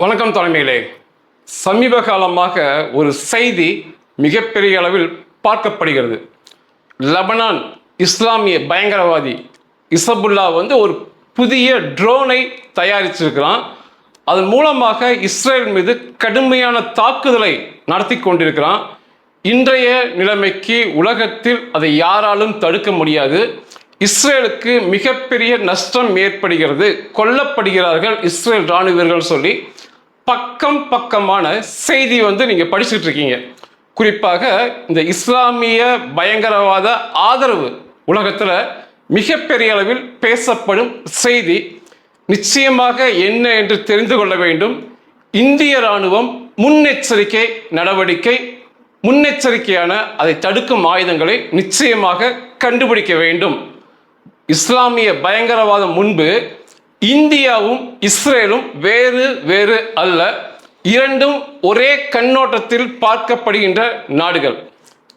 வணக்கம் தலைமையிலே. சமீப காலமாக ஒரு செய்தி மிகப்பெரிய அளவில் பார்க்கப்படுகிறது. லெபனான் இஸ்லாமிய பயங்கரவாதி இசபுல்லா ஒரு புதிய ட்ரோனை தயாரிச்சிருக்கிறான். அதன் மூலமாக இஸ்ரேல் மீது கடுமையான தாக்குதலை நடத்தி கொண்டிருக்கிறான். இன்றைய நிலைமைக்கு உலகத்தில் அதை யாராலும் தடுக்க முடியாது. இஸ்ரேலுக்கு மிகப்பெரிய நஷ்டம் ஏற்படுகிறது, கொல்லப்படுகிறார்கள் இஸ்ரேல் இராணுவ வீரர்கள் சொல்லி பக்கமான செய்தி நீங்க படிச்சுட்டு இருக்கீங்க. குறிப்பாக இந்த இஸ்லாமிய பயங்கரவாத ஆதரவு உலகத்தில் மிகப்பெரிய அளவில் பேசப்படும் செய்தி. நிச்சயமாக என்ன என்று தெரிந்து கொள்ள வேண்டும். இந்திய இராணுவம் முன்னெச்சரிக்கை நடவடிக்கை, முன்னெச்சரிக்கையான அதை தடுக்கும் ஆயுதங்களை நிச்சயமாக கண்டுபிடிக்க வேண்டும். இஸ்லாமிய பயங்கரவாதம் முன்பு இந்தியாவும் இஸ்ரேலும் வேறு வேறு அல்ல, இரண்டும் ஒரே கண்ணோட்டத்தில் பார்க்கப்படுகின்ற நாடுகள்.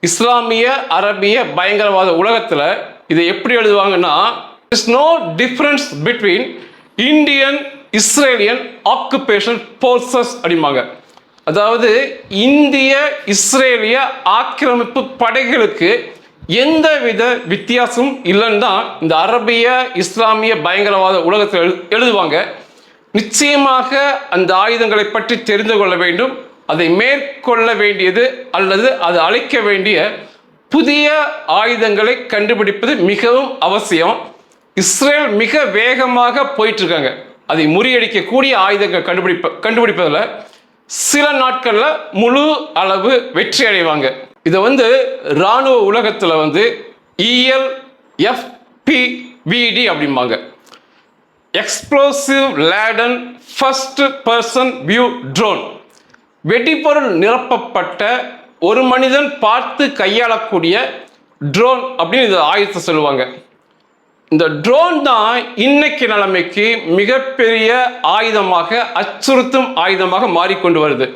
இஸ்லாமிய அரபிய பயங்கரவாத உலகத்தில் இதை எப்படி எழுதுவாங்கன்னா, is no difference between Indian Israelian occupation forces அப்படிம்பாங்க. அதாவது இந்திய இஸ்ரேலிய ஆக்கிரமிப்பு படைகளுக்கு எந்தவித வித்தியாசமும் இல்லைன்னு தான் இந்த அரபிய இஸ்லாமிய பயங்கரவாத உலகத்தில் எழுதுவாங்க. நிச்சயமாக அந்த ஆயுதங்களை பற்றி தெரிந்து கொள்ள வேண்டும். அதை மேற்கொள்ள வேண்டியது அல்லது அது அழிக்க வேண்டிய புதிய ஆயுதங்களை கண்டுபிடிப்பது மிகவும் அவசியம். இஸ்ரேல் மிக வேகமாக போயிட்டு இருக்காங்க. அதை முறியடிக்கக்கூடிய ஆயுதங்கள் கண்டுபிடிப்பதில் சில நாட்களில் முழு அளவு வெற்றி அடைவாங்க. இதை இராணுவ உலகத்தில் ELFPVD அப்படிம்பாங்க. Explosive laden first person view drone. வெடிபொருள் நிரப்பப்பட்ட ஒரு மனிதன் பார்த்து கையாளக்கூடிய ட்ரோன் அப்படின்னு இந்த ஆயுதத்தை சொல்லுவாங்க. இந்த ட்ரோன் தான் இன்னைக்கு நிலைமைக்கு மிகப்பெரிய ஆயுதமாக, அச்சுறுத்தும் ஆயுதமாக மாறிக்கொண்டு வருது.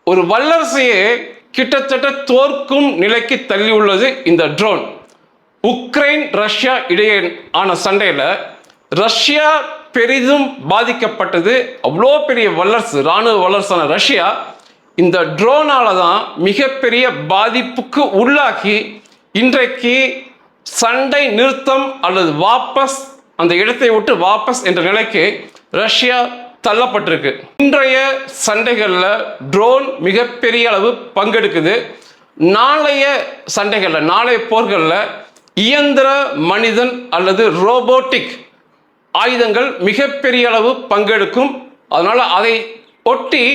ஒரு வல்லரசையே கிட்டத்தட்ட தோற்கும் நிலைக்கு தள்ளி உள்ளது இந்த ட்ரோன். உக்ரைன் ரஷ்யா இடையே ஆன சண்டையில் ரஷ்யா பெரிதும் பாதிக்கப்பட்டது. அவ்வளோ பெரிய வல்லரசு, இராணுவ வல்லரசான ரஷ்யா இந்த ட்ரோனால தான் மிகப்பெரிய பாதிப்புக்கு உள்ளாகி இன்றைக்கு சண்டை நிறுத்தம் அல்லது வாபஸ், அந்த இடத்தை விட்டு வாபஸ் என்ற நிலைக்கு ரஷ்யா தள்ளப்பட்டிருக்கு. இன்றைய சண்டைகளில் ட்ரோன் மிகப்பெரிய அளவு பங்கெடுக்குது. நாளைய சண்டைகளில், நாளைய போர்களில் இயந்திர மனிதன் அல்லது ரோபோட்டிக் ஆயுதங்கள் மிகப்பெரிய அளவு பங்கெடுக்கும். அதனால் அதை ஒட்டி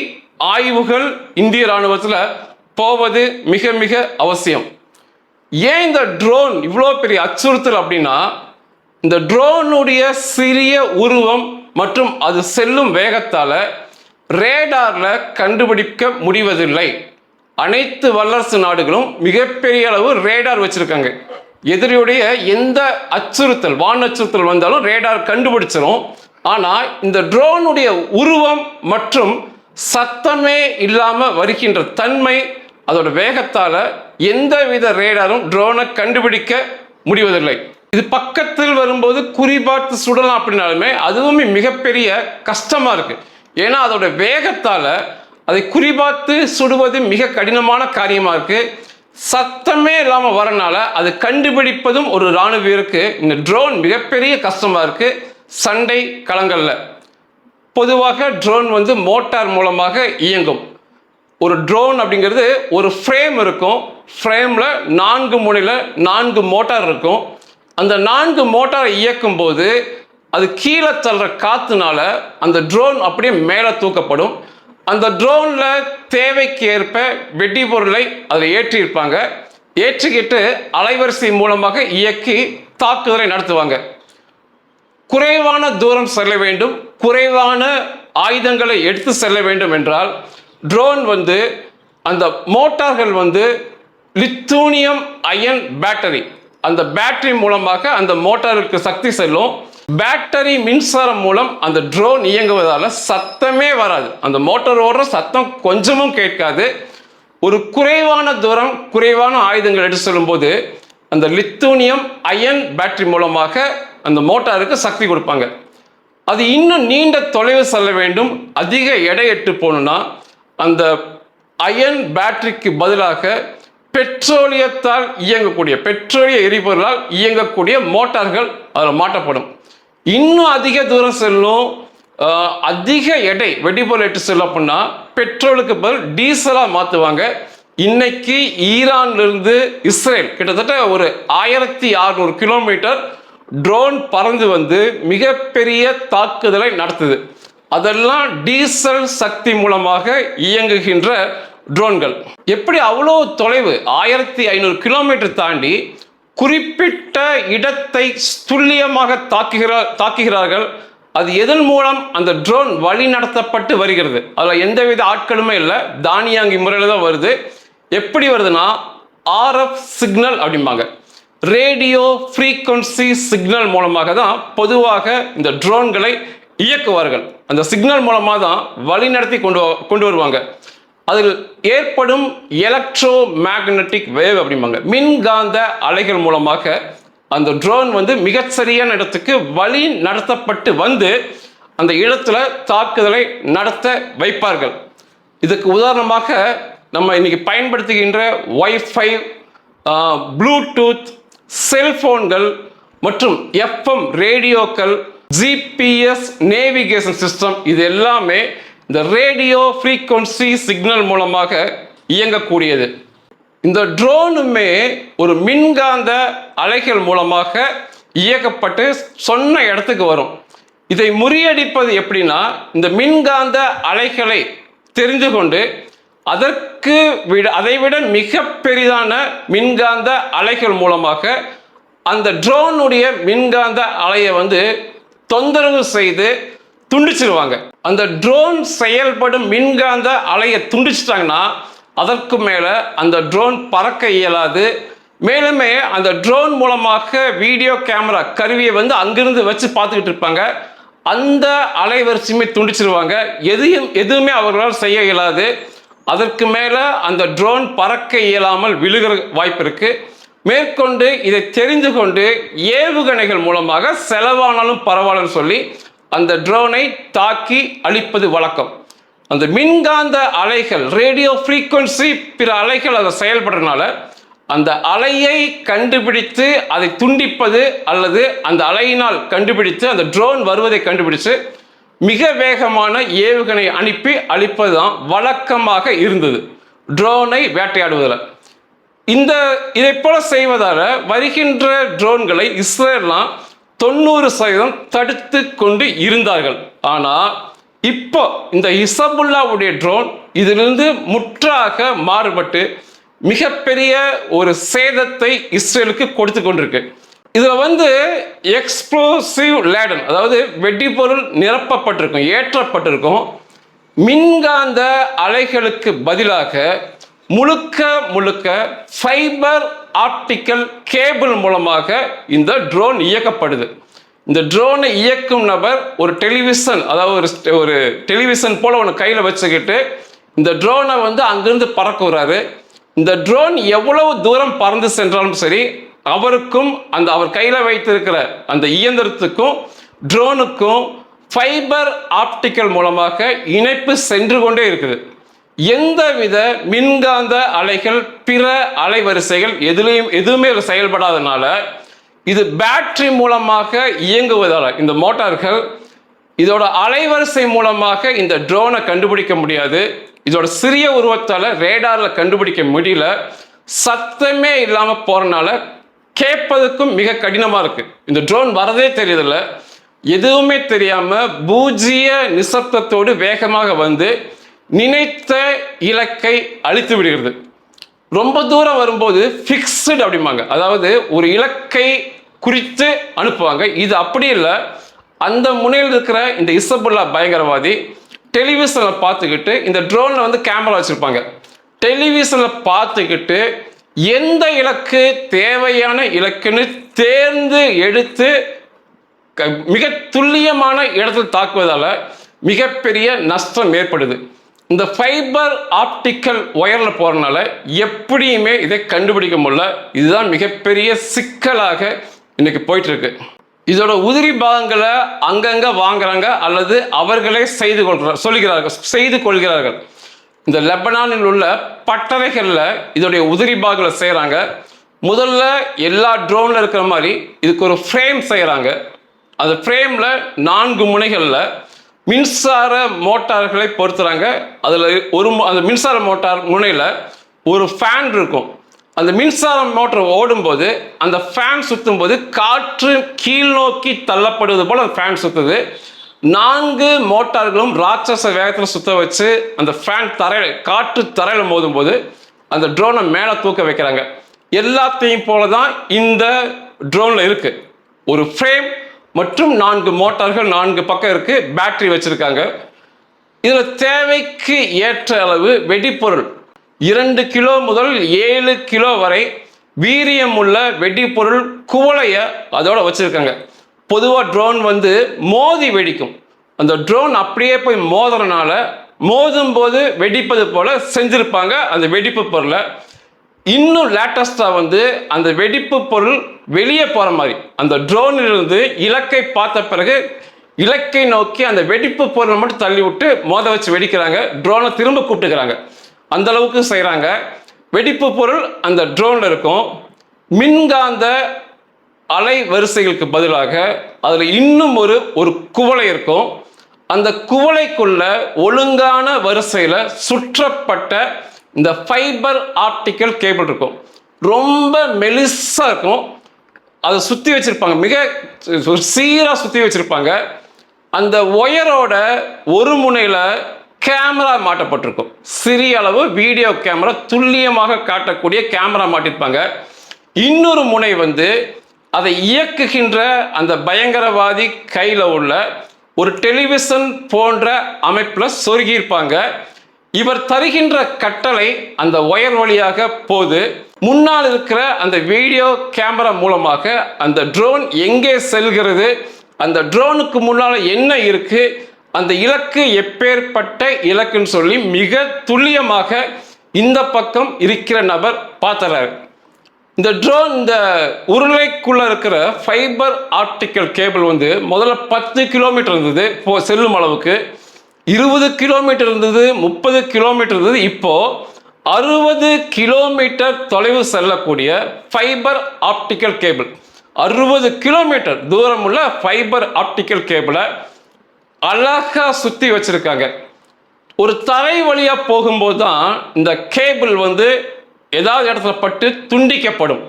ஆய்வுகள் இந்திய இராணுவத்தில் போவது மிக மிக அவசியம். ஏன் இந்த ட்ரோன் இவ்வளோ பெரிய அச்சுறுத்தல் அப்படின்னா, இந்த ட்ரோனுடைய சிறிய உருவம் மற்றும் அது செல்லும் வேகத்தால் ரேடாரில் கண்டுபிடிக்க முடிவதில்லை. அனைத்து வல்லரசு நாடுகளும் மிகப்பெரிய அளவு ரேடார் வச்சுருக்காங்க. எதிரியுடைய எந்த அச்சுறுத்தல், வான் அச்சுறுத்தல் வந்தாலும் ரேடார் கண்டுபிடிச்சிடும். ஆனால் இந்த ட்ரோனுடைய உருவம் மற்றும் சத்தமே இல்லாமல் வருகின்ற தன்மை, அதோட வேகத்தால் எந்தவித ரேடாரும் ட்ரோனை கண்டுபிடிக்க முடிவதில்லை. இது பக்கத்தில் வரும்போது குறிபார்த்து சுடலாம் அப்படின்னாலுமே அதுவுமே மிகப்பெரிய கஷ்டமாக இருக்குது. ஏன்னா அதோட வேகத்தால் அதை குறிபார்த்து சுடுவது மிக கடினமான காரியமாக இருக்குது. சத்தமே இல்லாமல் வரனால அது கண்டுபிடிப்பதும் ஒரு இராணுவ வீரருக்கு இந்த ட்ரோன் மிகப்பெரிய கஷ்டமாக இருக்குது. சண்டை களங்களில் பொதுவாக ட்ரோன் மோட்டார் மூலமாக இயங்கும். ஒரு ட்ரோன் அப்படிங்கிறது ஒரு ஃப்ரேம் இருக்கும். ஃப்ரேமில் 4 முனையில் 4 மோட்டார் இருக்கும். அந்த 4 மோட்டாரை இயக்கும் போது அது கீழே தள்ளுற காற்றுனால அந்த ட்ரோன் அப்படியே மேலே தூக்கப்படும். அந்த ட்ரோனில் தேவைக்கு ஏற்ப வெடிபொருளை அதில் ஏற்றியிருப்பாங்க. ஏற்றிக்கிட்டு அலைவரிசை மூலமாக இயக்கி தாக்குதலை நடத்துவாங்க. குறைவான தூரம் செல்ல வேண்டும், குறைவான ஆயுதங்களை எடுத்து செல்ல வேண்டும் என்றால் ட்ரோன் அந்த மோட்டார்கள் லித்தூனியம் அயன் பேட்டரி, அந்த பேட்டரி மூலமாக அந்த மோட்டாருக்கு சக்தி செல்லும். பேட்டரி மின்சாரம் மூலம் அந்த ட்ரோன் இயங்குவதால் சத்தமே வராது. அந்த மோட்டார் ஓடுற சத்தம் கொஞ்சமும் கேட்காது. ஒரு குறைவான தூரம் குறைவான ஆயுதங்கள் எடுத்து செல்லும்போது அந்த லித்தூனியம் அயன் பேட்டரி மூலமாக அந்த மோட்டாருக்கு சக்தி கொடுப்பாங்க. அது இன்னும் நீண்ட தொலைவு செல்ல வேண்டும், அதிக எடை எட்டு போகணும்னா அந்த அயன் பேட்டரிக்கு பதிலாக பெட்ரோலியத்தால் இயங்கக்கூடிய, பெட்ரோலிய எரிபொருளால் இயங்கக்கூடிய மோட்டார்கள் அதில் மாட்டப்படும். இன்னும் அதிக தூரம் செல்லும், அதிக எடை வெடிபொருள் எட்டு செல்லும் அப்படின்னா பெட்ரோலுக்கு பதில் டீசலாக மாற்றுவாங்க. இன்னைக்கு ஈரான்லேருந்து இஸ்ரேல் கிட்டத்தட்ட ஒரு 1600 கிலோமீட்டர் ட்ரோன் பறந்து வந்து மிகப்பெரிய தாக்குதலை நடத்துது. அதெல்லாம் டீசல் சக்தி மூலமாக இயங்குகின்ற ட்ரோன்கள். எப்படி அவ்வளோ தொலைவு 1500 கிலோமீட்டர் தாண்டி குறிப்பிட்ட இடத்தை துல்லியமாக தாக்குகிறார்கள்? அது எதன் மூலம் அந்த ட்ரோன் வழி நடத்தப்பட்டு வருகிறது. அதில் எந்தவித ஆட்களுமே இல்லை, தானியாங்கி முறையில் தான் வருது. எப்படி வருதுன்னா RF சிக்னல் அப்படிம்பாங்க, ரேடியோ ஃப்ரீக்வன்சி சிக்னல் மூலமாக தான் பொதுவாக இந்த ட்ரோன்களை இயக்குவார்கள். அந்த சிக்னல் மூலமாக தான் வழி நடத்தி கொண்டு வருவாங்க. அதில் ஏற்படும் எலக்ட்ரோ மேக்னட்டிக் வேவ் அப்படிம்பாங்க, மின்காந்த அலைகள் மூலமாக அந்த ட்ரோன் வந்து மிகச்சரியான இடத்துக்கு வழி நடத்தப்பட்டு வந்து அந்த இடத்துல தாக்குதலை நடத்த வைப்பார்கள். இதுக்கு உதாரணமாக நம்ம இன்னைக்கு பயன்படுத்துகின்ற வைஃபை, ப்ளூடூத், செல்போன்கள் மற்றும் FM ரேடியோக்கள், GPS நேவிகேஷன் சிஸ்டம், இது எல்லாமே இந்த ரேடியோ ஃப்ரீக்வன்சி சிக்னல் மூலமாக இயங்கக்கூடியது. இந்த ட்ரோனுமே ஒரு மின்காந்த அலைகள் மூலமாக இயக்கப்பட்டு சொன்ன இடத்துக்கு வரும். இதை முறியடிப்பது எப்படின்னா, இந்த மின்காந்த அலைகளை தெரிந்து கொண்டு அதைவிட மிக பெரிதான மின்காந்த அலைகள் மூலமாக அந்த ட்ரோனுடைய மின்காந்த அலையை வந்து தொந்தரவு செய்து துண்டிச்சிருவாங்க. அந்த ட்ரோன் செயல்படும் மின்காந்த அலையை துண்டிச்சிட்டாங்கன்னா அதற்கு மேலே அந்த ட்ரோன் பறக்க இயலாது. மேலுமே அந்த ட்ரோன் மூலமாக வீடியோ கேமரா கருவியை வந்து அங்கிருந்து வச்சு பார்த்துக்கிட்டு இருப்பாங்க. அந்த அலைவரிசையுமே துண்டிச்சிருவாங்க. எதுவுமே அவர்களால் செய்ய இயலாது. அதற்கு மேலே அந்த ட்ரோன் பறக்க இயலாமல் விழுகிற வாய்ப்பு இருக்கு. மேற்கொண்டு இதை தெரிந்து கொண்டு ஏவுகணைகள் மூலமாக செலவானாலும் பரவாயில்லன்னு சொல்லி அந்த ட்ரோனை தாக்கி அழிப்பது வழக்கம். அந்த மின்காந்த அலைகள், ரேடியோ ஃப்ரீக்வன்சி, பிற அலைகள் அதை செயல்படுறதுனால அந்த அலையை கண்டுபிடித்து அதை துண்டிப்பது அல்லது அந்த அலையினால் கண்டுபிடித்து அந்த ட்ரோன் வருவதை கண்டுபிடித்து மிக வேகமான ஏவுகணை அனுப்பி அழிப்பது தான் வழக்கமாக இருந்தது ட்ரோனை வேட்டையாடுவதில். இதை போல செய்வதால் வருகின்ற ட்ரோன்களை இஸ்ரேல்லாம் 90% தடுத்து கொண்டு இருந்தார்கள். ஆனால் இப்போ இந்த ஹிசபுல்லாவுடைய ட்ரோன் இதிலிருந்து முற்றாக மாறுபட்டு மிகப்பெரிய ஒரு சேதத்தை இஸ்ரேலுக்கு கொடுத்து கொண்டிருக்கு. இதில் வந்து எக்ஸ்ப்ளோசிவ் லேடன், அதாவது வெடிபொருள் நிரப்பப்பட்டிருக்கும், ஏற்றப்பட்டிருக்கும். மின்காந்த அலைகளுக்கு பதிலாக முழுக்க ஃபைபர் ஆப்டிக்கல் கேபிள் மூலமாக இந்த ட்ரோன் இயக்கப்படுது. இந்த ட்ரோனை இயக்கும் நபர் ஒரு டெலிவிஷன், அதாவது ஒரு டெலிவிஷன் போல ஒன்று கையில் வச்சுக்கிட்டு இந்த ட்ரோனை வந்து அங்கிருந்து பறக்க விடுறாரு. இந்த ட்ரோன் எவ்வளவு தூரம் பறந்து சென்றாலும் சரி, அவருக்கும் அவர் கையில் வைத்திருக்கிற அந்த இயந்திரத்துக்கும் ட்ரோனுக்கும் ஃபைபர் ஆப்டிக்கல் மூலமாக இணைப்பு சென்று கொண்டே இருக்குது. எந்தவித மின்காந்த அலைகள், பிற அலைவரிசைகள் எதுவுமே செயல்படாதனால இது பேட்டரி மூலமாக இயங்குவதால் இந்த மோட்டார்கள் இதோட அலைவரிசை மூலமாக இந்த ட்ரோனை கண்டுபிடிக்க முடியாது. இதோட சிறிய உருவத்தால் ரேடாரில் கண்டுபிடிக்க முடியல. சத்தமே இல்லாமல் போகிறனால கேட்பதற்கும் மிக கடினமாக இருக்கு. இந்த ட்ரோன் வரதே தெரியதில்ல. எதுவுமே தெரியாமல் பூஜ்ஜிய நிசப்தத்தோடு வேகமாக வந்து நினைத்த இலக்கை அழித்து விடுகிறது. ரொம்ப தூரம் வரும்போது ஃபிக்ஸ்டு அப்படிம்பாங்க, அதாவது ஒரு இலக்கை குறித்து அனுப்புவாங்க. இது அப்படி இல்லை. அந்த முனையில் இருக்கிற இந்த ஹிசபுல்லா பயங்கரவாதி டெலிவிஷனில் பார்த்துக்கிட்டு, இந்த ட்ரோனில் வந்து கேமரா வச்சுருப்பாங்க, டெலிவிஷனில் பார்த்துக்கிட்டு எந்த இலக்கு தேவையான இலக்குன்னு தேர்ந்து எடுத்து மிக துல்லியமான இடத்தில் தாக்குவதால் மிகப்பெரிய நஷ்டம் ஏற்படுது. இந்த ஃபைபர் ஆப்டிக்கல் ஒயரில் போகிறனால எப்படியுமே இதை கண்டுபிடிக்க முடியல. இதுதான் மிகப்பெரிய சிக்கலாக இன்னைக்கு போயிட்டு இருக்கு. இதோட உதிரி பாகங்களை அங்கங்க வாங்குறாங்க அல்லது அவர்களே செய்து கொள்கிறார்கள். இந்த லெபனானில் உள்ள பட்டறைகளில் இதோடைய உதிரி பாகங்களை செய்கிறாங்க. முதல்ல எல்லா ட்ரோனில் இருக்கிற மாதிரி இதுக்கு ஒரு ஃப்ரேம் செய்கிறாங்க. அந்த ஃப்ரேமில் 4 முனைகளில் மின்சார மோட்டார்களை பொருத்துறாங்க. அதில் அந்த மின்சார மோட்டார் முனையில் ஒரு ஃபேன் இருக்கும். அந்த மின்சார மோட்டார் ஓடும்போது அந்த ஃபேன் சுற்றும் போது காற்று கீழ் நோக்கி தள்ளப்படுவது போல் அந்த ஃபேன் சுற்றுது. 4 மோட்டார்களும் ராட்சச வேகத்தில் சுற்ற வச்சு அந்த ஃபேன் காற்று தரையில் மோதும் போது அந்த ட்ரோனை மேலே தூக்க வைக்கிறாங்க. எல்லாத்தையும் போல தான் இந்த ட்ரோனில் இருக்கு. ஒரு ஃப்ரேம் மற்றும் 4 மோட்டார்கள் 4 பக்கம் இருக்கு. பேட்டரி வச்சிருக்காங்க. இதில் தேவைக்கு ஏற்ற அளவு வெடிப்பொருள் 2 கிலோ முதல் 7 கிலோ வரை வீரியம் உள்ள வெடிப்பொருள் குவளைய அதோட வச்சிருக்காங்க. பொதுவாக ட்ரோன் மோதி வெடிக்கும். அந்த ட்ரோன் அப்படியே போய் மோதுறனால மோதும் போது வெடிப்பது போல செஞ்சிருப்பாங்க அந்த வெடிப்பு பொருளை. இன்னும் லேட்டஸ்டாக அந்த வெடிப்பு பொருள் வெளியே போகிற மாதிரி அந்த ட்ரோனிலிருந்து இலக்கை பார்த்த பிறகு இலக்கை நோக்கி அந்த வெடிப்பு பொருளை மட்டும் தள்ளி விட்டு மோத வச்சு வெடிக்கிறாங்க. ட்ரோனை திரும்ப கூப்பிட்டுக்கிறாங்க. அந்த அளவுக்கு செய்கிறாங்க. வெடிப்பு பொருள் அந்த ட்ரோனில் இருக்கும். மின்காந்த அலை வரிசைகளுக்கு பதிலாக அதில் இன்னும் ஒரு குவளை இருக்கும். அந்த குவளைக்குள்ள ஒழுங்கான வரிசையில் சுற்றப்பட்ட இந்த ஃபைபர் ஆப்டிக்கல் கேபிள் இருக்கும். ரொம்ப மெலிசா இருக்கும். அதை சுற்றி வச்சிருப்பாங்க. மிக சீராக சுற்றி வச்சிருப்பாங்க. அந்த ஒயரோட ஒரு முனையில் கேமரா மாட்டப்பட்டிருக்கும். சிறிய அளவு வீடியோ கேமரா, துல்லியமாக காட்டக்கூடிய கேமரா மாட்டிருப்பாங்க. இன்னொரு முனை அதை இயக்குகின்ற அந்த பயங்கரவாதி கையில் உள்ள ஒரு டெலிவிஷன் போன்ற அமைப்பில் சொருகியிருப்பாங்க. இவர் தருகின்ற கட்டளை அந்த ஒயர் வழியாக போது முன்னால் இருக்கிற அந்த வீடியோ கேமரா மூலமாக அந்த ட்ரோன் எங்கே செல்கிறது, அந்த ட்ரோனுக்கு முன்னால் என்ன இருக்கு, அந்த இலக்கு எப்பேற்பட்ட இலக்குன்னு சொல்லி மிக துல்லியமாக இந்த பக்கம் இருக்கிற நபர் பார்த்துறாரு. இந்த ட்ரோன் இந்த உருளைக்குள்ள இருக்கிற ஃபைபர் ஆப்டிக்கல் கேபிள் முதல்ல 10 கிலோமீட்டர் இருந்தது செல்லும் அளவுக்கு, 20 கிலோமீட்டர் இருந்தது, 30 கிலோமீட்டர் இருந்தது. இப்போ 60 கிலோமீட்டர் தொலைவு செல்லக்கூடிய ஃபைபர் ஆப்டிக்கல் கேபிள், 60 கிலோமீட்டர் தூரம் உள்ள ஃபைபர் ஆப்டிக்கல் கேபிளை அழகா சுத்தி வச்சிருக்காங்க. ஒரு தரை வழியா போகும்போது தான் இந்த கேபிள் ஏதாவது இடத்துல பட்டு துண்டிக்கப்படும்,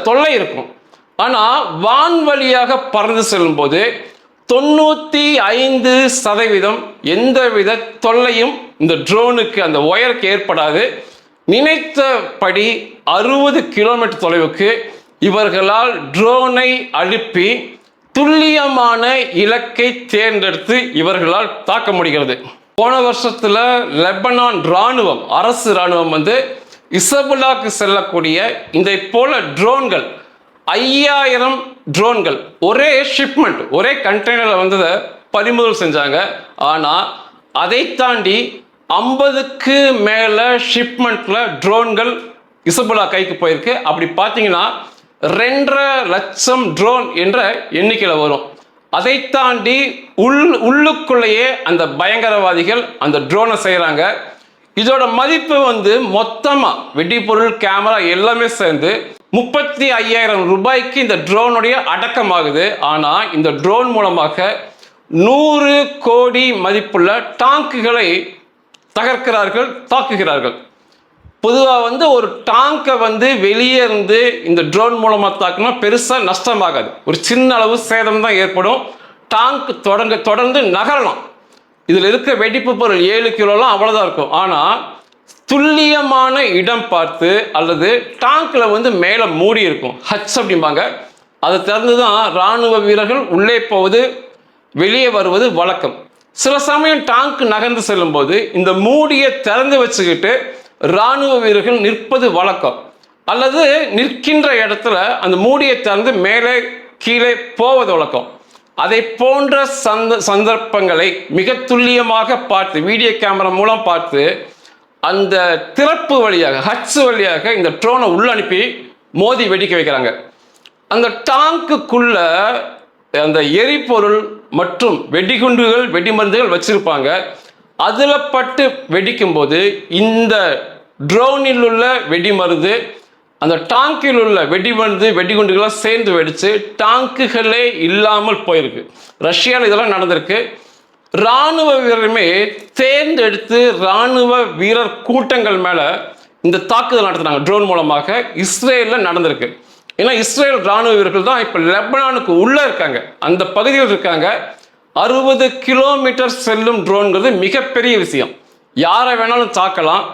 தொல்லை இருக்கும். ஆனால் வான் வழியாக பறந்து செல்லும் போது 95% எந்தவித தொல்லையும் இந்த ட்ரோனுக்கு அந்த ஒயருக்கு ஏற்படாது. நினைத்தபடி 60 கிலோமீட்டர் தொலைவுக்கு இவர்களால் ட்ரோனை அனுப்பி துல்லியமான இலக்கை தேர்ந்தெடுத்து இவர்களால் தாக்க முடிகிறது. போன வருஷத்துல லெபனான் ராணுவம், அரசு ராணுவம் இசபுல்லாக்கு செல்லக்கூடிய இந்த போல ட்ரோன்கள் 5000 ட்ரோன்கள் ஒரே ஷிப்மெண்ட், ஒரே கண்டெய்னர்ல பறிமுதல் செஞ்சாங்க. ஆனால் அதை தாண்டி 50க்கு மேலே ஷிப்மெண்ட்ல ட்ரோன்கள் இசபுல்லா கைக்கு போயிருக்கு. அப்படி பார்த்தீங்கன்னா 2.5 லட்சம் ட்ரோன் என்ற எண்ணிக்கையில் வரும். அதை தாண்டி உள்ளுக்குள்ளேயே அந்த பயங்கரவாதிகள் அந்த ட்ரோனை செய்கிறாங்க. இதோட மதிப்பு மொத்தமாக வெடிப்பொருள், கேமரா எல்லாமே சேர்ந்து 35,000 ரூபாய்க்கு இந்த ட்ரோனுடைய அடக்கமாகுது. ஆனால் இந்த ட்ரோன் மூலமாக 100 கோடி மதிப்புள்ள டாங்குகளை தகர்க்கிறார்கள், தாக்குகிறார்கள். பொதுவாக ஒரு டாங்கை வெளியே இருந்து இந்த ட்ரோன் மூலமாக தாக்குனா பெருசாக நஷ்டமாகாது, ஒரு சின்ன அளவு சேதம் தான் ஏற்படும். டாங்க் தொடர்ந்து நகரலாம். இதில் இருக்கிற வெடிப்பு பொருள் 7 கிலோலாம் அவ்வளோதான் இருக்கும். ஆனால் துல்லியமான இடம் பார்த்து அல்லது டாங்கில் மேலே மூடி இருக்கும், ஹச் அப்படிம்பாங்க, அதை திறந்து தான் இராணுவ வீரர்கள் உள்ளே போவது வெளியே வருவது வழக்கம். சில சமயம் டாங்க் நகர்ந்து செல்லும் போது இந்த மூடியை திறந்து வச்சுக்கிட்டு இராணுவ வீரர்கள் நிற்பது வழக்கம். அல்லது நிற்கின்ற இடத்துல அந்த மூடியை திறந்து மேலே கீழே போவது வழக்கம். அதை போன்ற சந்தர்ப்பங்களை மிக துல்லியமாக பார்த்து வீடியோ கேமரா மூலம் பார்த்து அந்த திறப்பு வழியாக, ஹட்ஸ் வழியாக இந்த ட்ரோனை உள்ள அனுப்பி மோதி வெடிக்க வைக்கிறாங்க. அந்த டாங்குக்குள்ள அந்த எரிபொருள் மற்றும் வெடிகுண்டுகள் வெடிமருந்துகள் வச்சிருப்பாங்க. அதில் பட்டு வெடிக்கும் போது இந்த ட்ரோனில் உள்ள வெடிமருந்து அந்த டாங்கில் உள்ள வெடிமருந்து வெடிகுண்டுகளாக சேர்ந்து வெடித்து டாங்குகளே இல்லாமல் போயிருக்கு. ரஷ்யாவில் இதெல்லாம் நடந்திருக்கு. இராணுவ வீரருமே தேர்ந்தெடுத்து இராணுவ வீரர் கூட்டங்கள் மேலே இந்த தாக்குதல் நடத்துனாங்க ட்ரோன் மூலமாக. இஸ்ரேலில் நடந்திருக்கு. ஏன்னா இஸ்ரேல் இராணுவ வீரர்கள் தான் இப்போ லெபனானுக்கு உள்ளே இருக்காங்க, அந்த பகுதியில் இருக்காங்க. 60 கிலோமீட்டர் செல்லும் ட்ரோன்கிறது மிகப்பெரிய விஷயம். யாரை வேணாலும் தாக்கலாம்.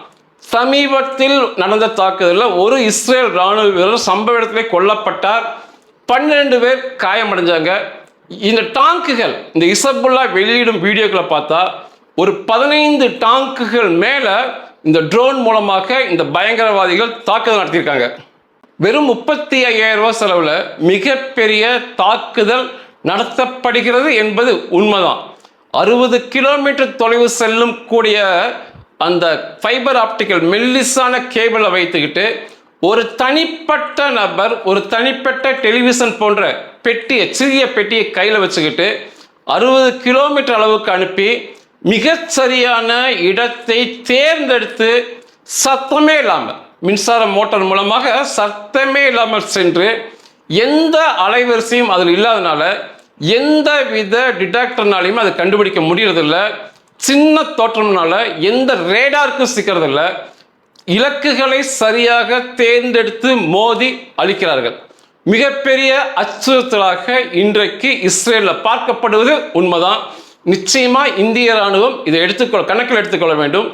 சமீபத்தில் நடந்த தாக்குதலில் ஒரு இஸ்ரேல் இராணுவ வீரர் சம்பவ இடத்திலே கொல்லப்பட்டார். 12 பேர் காயமடைஞ்சாங்க. இந்த டாங்குகள், இந்த இசபுல்லா வெளியிடும் வீடியோக்களை பார்த்தா ஒரு 15 டாங்குகள் மேலே இந்த ட்ரோன் மூலமாக இந்த பயங்கரவாதிகள் தாக்குதல் நடத்தியிருக்காங்க. வெறும் 35,000 ரூபாய் செலவில் மிகப்பெரிய தாக்குதல் நடத்தப்படுகிறது என்பது உண்மைதான். 60 கிலோமீட்டர் தொலைவு செல்லும் கூடிய அந்த ஃபைபர் ஆப்டிக்கல் மெல்லிசான கேபிளை வைத்துக்கிட்டு ஒரு தனிப்பட்ட நபர் ஒரு தனிப்பட்ட டெலிவிஷன் போன்ற பெட்டியை, சிறிய பெட்டியை கையில் வச்சுக்கிட்டு 60 கிலோமீட்டர் அளவுக்கு அனுப்பி மிகச்சரியான இடத்தை தேர்ந்தெடுத்து சத்தமே இல்லாமல், மின்சார மோட்டார் மூலமாக சத்தமே இல்லாமல் சென்று, எந்த அலைவரிசையும் அதில் இல்லாதனால எந்த வித டிடெக்டர்னாலையும் அதை கண்டுபிடிக்க முடியறதில்ல. சின்ன தோற்றம்னால எந்த ரேடாருக்கும் சிக்கிறதில்ல. இலக்குகளை சரியாக தேர்ந்தெடுத்து மோதி அளிக்கிறார்கள். மிகப்பெரிய அச்சுறுத்தலாக இன்றைக்கு இஸ்ரேலில் பார்க்கப்படுவது உண்மைதான். நிச்சயமா இந்திய ராணுவம் இதை கணக்கில் எடுத்துக்கொள்ள வேண்டும்.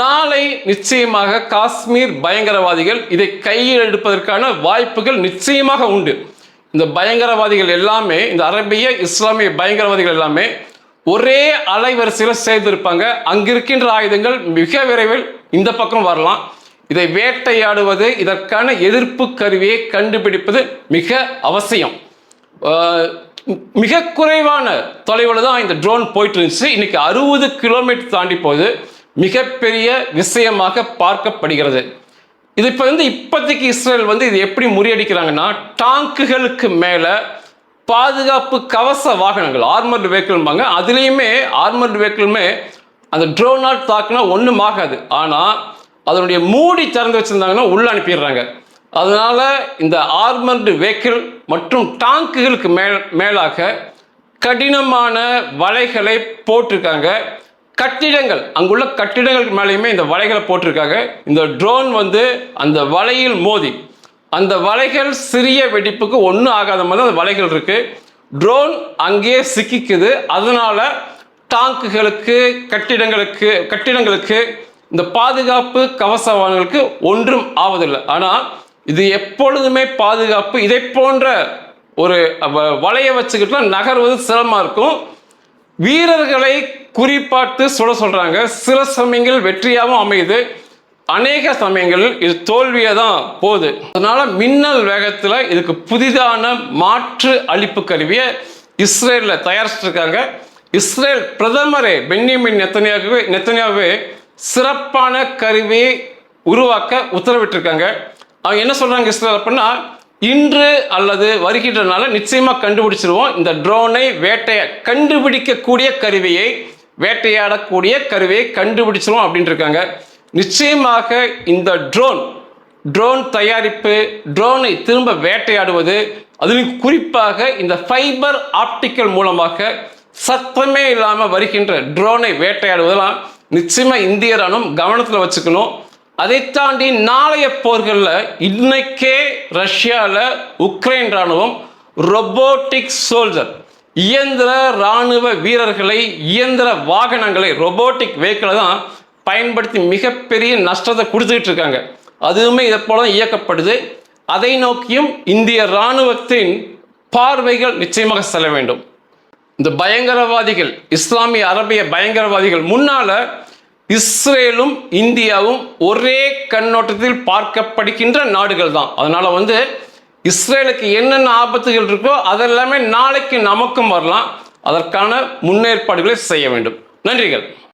நாளை நிச்சயமாக காஷ்மீர் பயங்கரவாதிகள் இதை கையில் எடுப்பதற்கான வாய்ப்புகள் நிச்சயமாக உண்டு. இந்த பயங்கரவாதிகள் எல்லாமே, இந்த அரபிய இஸ்லாமிய பயங்கரவாதிகள் எல்லாமே ஒரே அலைவரிசையில் சேர்ந்திருப்பாங்க. அங்கிருக்கின்ற ஆயுதங்கள் மிக விரைவில் இந்த பக்கம் வரலாம். இதை வேட்டையாடுவது, இதற்கான எதிர்ப்பு கருவியை கண்டுபிடிப்பது மிக அவசியம். மிக குறைவான தொலைவில் தான் இந்த ட்ரோன் போயிட்டு இருந்துச்சு. இன்னைக்கு 60 கிலோமீட்டர் தாண்டி போகுது. மிகப்பெரிய விஷயமாக பார்க்கப்படுகிறது. இது இப்போதைக்கு இஸ்ரேல் இது எப்படி முறியடிக்கிறாங்கன்னா, டாங்குகளுக்கு மேலே பாதுகாப்பு கவச வாகனங்கள், ஆர்மர்டு வெஹிக்கிள்பாங்க, அதுலேயுமே ஆர்மர்டு வெஹிக்கிளுமே அந்த ட்ரோனால் தாக்குனா ஒன்றும் ஆகாது. ஆனால் அதனுடைய மூடி திறந்து வச்சுருந்தாங்கன்னா உள்ளே அனுப்பிடுறாங்க. அதனால் இந்த ஆர்மர்டு வெஹிக்கிள் மற்றும் டாங்குகளுக்கு மேலாக கடினமான வலைகளை போட்டிருக்காங்க. கட்டிடங்கள், அங்குள்ள கட்டிடங்களுக்கு மேலேயுமே இந்த வலைகளை போட்டிருக்காங்க. இந்த ட்ரோன் அந்த வலையில் மோதி, அந்த வலைகள் சிறிய வெடிப்புக்கு ஒன்றும் ஆகாத மாதிரி அந்த வலைகள் இருக்கு. ட்ரோன் அங்கேயே சிக்கிக்குது. அதனால டாங்குகளுக்கு, கட்டிடங்களுக்கு, இந்த பாதுகாப்பு கவச வாகனங்களுக்கு ஒன்றும் ஆவதில்லை. ஆனால் இது எப்பொழுதுமே பாதுகாப்பு. இதை போன்ற ஒரு வலையை வச்சுக்கிட்டு நகர்வது சிரமமாக இருக்கும். வீரர்களை குறிப்பாட்டு சுட சொல்றாங்க. சில சமயங்கள் வெற்றியாகவும் அமையுது, அநேக சமயங்களில் இது தோல்வியை தான் போகுது. அதனால மின்னல் வேகத்தில் இதுக்கு புதிதான மாற்று அளிப்பு கருவியை இஸ்ரேலில் தயாரிச்சிருக்காங்க. இஸ்ரேல் பிரதமரே பென்யமின் நெத்தன்யாவே சிறப்பான கருவியை உருவாக்க உத்தரவிட்டிருக்காங்க. அவங்க என்ன சொல்றாங்க இஸ்ரேல் அப்படின்னா, இன்று அல்லது வருகின்ற நாள் நிச்சயமாக கண்டுபிடிச்சிருவோம். இந்த ட்ரோனை கண்டுபிடிக்கக்கூடிய கருவியை, வேட்டையாடக்கூடிய கருவியை கண்டுபிடிச்சிருவோம் அப்படின்னு இருக்காங்க. நிச்சயமாக இந்த ட்ரோன் தயாரிப்பு, ட்ரோனை திரும்ப வேட்டையாடுவது, அதிலும் குறிப்பாக இந்த ஃபைபர் ஆப்டிக்கல் மூலமாக சத்தமே இல்லாமல் வருகின்ற ட்ரோனை வேட்டையாடுவதெல்லாம் நிச்சயமாக இந்திய ராணுவம் கவனத்தில் வச்சுக்கணும். அதை தாண்டி நாளைய போர்களில் இன்னைக்கே ரஷ்யாவில் உக்ரைன் ராணுவம் ரொபோட்டிக் சோல்ஜர், இயந்திர ராணுவ வீரர்களை, இயந்திர வாகனங்களை, ரொபோட்டிக் வெஹிக்கிளை தான் பயன்படுத்தி மிகப்பெரிய நஷ்டத்தை கொடுத்துக்கிட்டு இருக்காங்க. அதுவுமே இதை போல இயக்கப்படுது. அதை நோக்கியும் இந்திய ராணுவத்தின் பார்வைகள் நிச்சயமாக செல்ல வேண்டும். இந்த பயங்கரவாதிகள், இஸ்லாமிய அரபிய பயங்கரவாதிகள் முன்னால இஸ்ரேலும் இந்தியாவும் ஒரே கண்ணோட்டத்தில் பார்க்கப்படுகின்ற நாடுகள் தான். அதனால இஸ்ரேலுக்கு என்னென்ன ஆபத்துகள் இருக்கோ அதெல்லாமே நாளைக்கு நமக்கும் வரலாம். அதற்கான முன்னேற்பாடுகளை செய்ய வேண்டும். நன்றிகள்.